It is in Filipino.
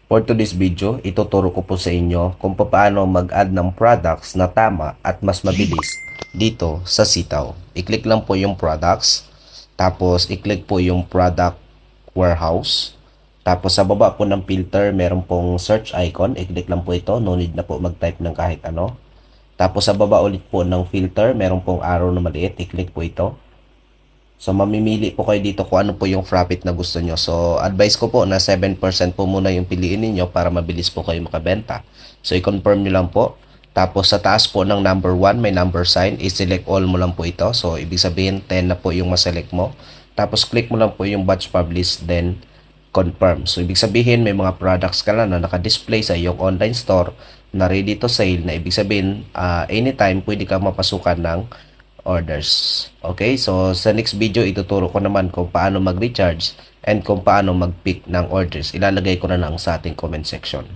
For today's video, ituturo ko po sa inyo kung paano mag-add ng products na tama at mas mabilis dito sa Sitaw. I-click lang po yung products, tapos i-click po yung product warehouse. Tapos sa baba po ng filter, meron pong search icon. I-click lang po ito, no need na po mag-type ng kahit ano. Tapos sa baba ulit po ng filter, meron pong arrow na maliit. I-click po ito. So, mamimili po kayo dito kung ano po yung profit na gusto nyo. So, advice ko po na 7% po muna yung piliin ninyo para mabilis po kayo makabenta. So, i-confirm nyo lang po. Tapos, sa taas po ng number 1, may number sign. I-select all mo lang po ito. So, ibig sabihin, 10 na po yung maselect mo. Tapos, click mo lang po yung batch publish, then confirm. So, ibig sabihin, may mga products ka na naka-display sa iyong online store na ready to sale na ibig sabihin, anytime pwede ka mapasukan ng orders. Okay, so sa next video ituturo ko naman kung paano mag-recharge and kung paano mag-pick ng orders. Ilalagay ko na lang sa ating comment section.